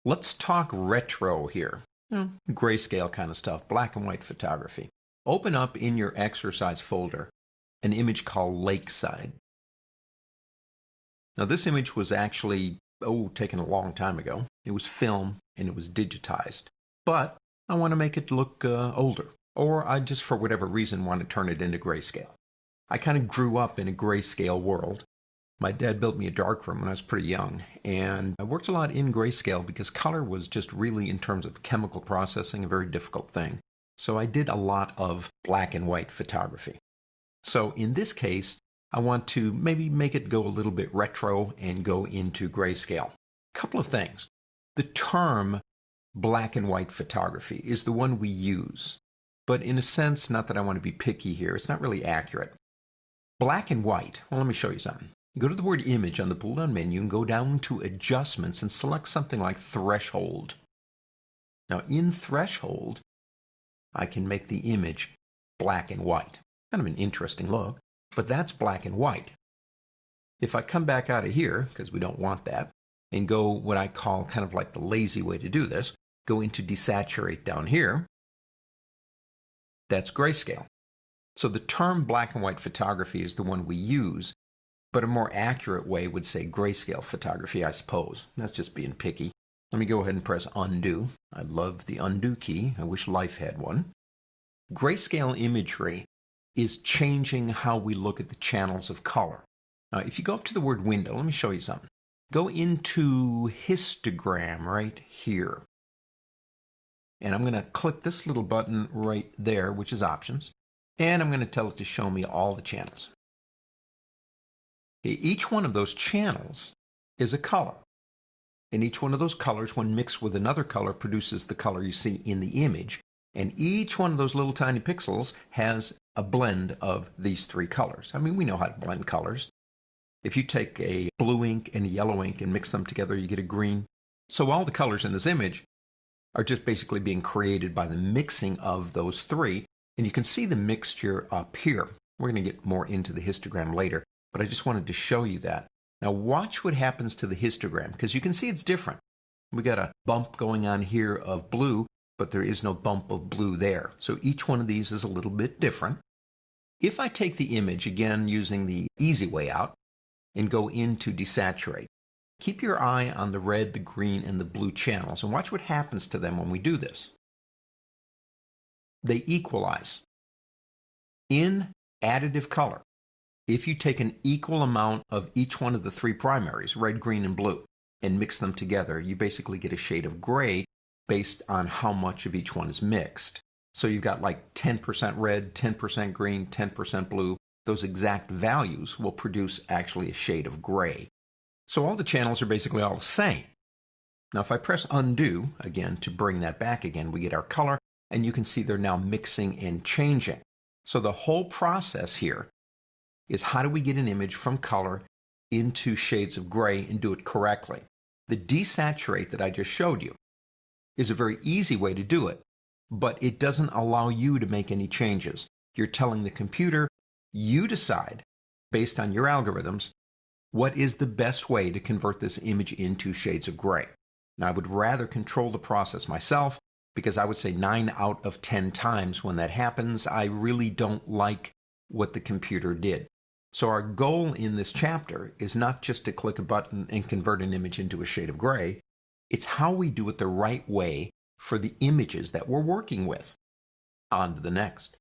Let's talk retro here. Grayscale kind of stuff, black and white photography. Open up in your exercise folder an image called Lakeside. Now this image was actually, taken a long time ago. It was film and it was digitized. But I want to make it look older. Or I just, for whatever reason, want to turn it into grayscale. I kind of grew up in a grayscale world. My dad built me a darkroom when I was pretty young, and I worked a lot in grayscale because color was just really, in terms of chemical processing, a very difficult thing. So I did a lot of black and white photography. So in this case, I want to maybe make it go a little bit retro and go into grayscale. A couple of things. The term black and white photography is the one we use, but in a sense, not that I want to be picky here, it's not really accurate. Black and white, well, let me show you something. Go to the word image on the pull-down menu and go down to adjustments and select something like threshold. Now in threshold, I can make the image black and white. Kind of an interesting look, but that's black and white. If I come back out of here, because we don't want that, and go what I call kind of like the lazy way to do this, go into desaturate down here, that's grayscale. So the term black and white photography is the one we use, but a more accurate way would say grayscale photography, I suppose. That's just being picky. Let me go ahead and press undo. I love the undo key. I wish life had one. Grayscale imagery is changing how we look at the channels of color. Now, if you go up to the word window, let me show you something. Go into histogram right here. And I'm going to click this little button right there, which is options. And I'm going to tell it to show me all the channels. Each one of those channels is a color. And each one of those colors, when mixed with another color, produces the color you see in the image. And each one of those little tiny pixels has a blend of these three colors. I mean, we know how to blend colors. If you take a blue ink and a yellow ink and mix them together, you get a green. So all the colors in this image are just basically being created by the mixing of those three. And you can see the mixture up here. We're going to get more into the histogram later, but I just wanted to show you that. Now watch what happens to the histogram, because you can see it's different. We got a bump going on here of blue, but there is no bump of blue there. So each one of these is a little bit different. If I take the image, again using the easy way out, and go into desaturate, keep your eye on the red, the green, and the blue channels, and watch what happens to them when we do this. They equalize. In additive color, if you take an equal amount of each one of the three primaries, red, green, and blue, and mix them together, you basically get a shade of gray based on how much of each one is mixed. So you've got like 10% red, 10% green, 10% blue. Those exact values will produce actually a shade of gray. So all the channels are basically all the same. Now if I press undo, again, to bring that back again, we get our color, and you can see they're now mixing and changing. So the whole process here is how do we get an image from color into shades of gray and do it correctly. The desaturate that I just showed you is a very easy way to do it, but it doesn't allow you to make any changes. You're telling the computer, you decide, based on your algorithms, what is the best way to convert this image into shades of gray. Now, I would rather control the process myself, because I would say 9 out of 10 times when that happens, I really don't like what the computer did. So our goal in this chapter is not just to click a button and convert an image into a shade of gray. It's how we do it the right way for the images that we're working with. On to the next.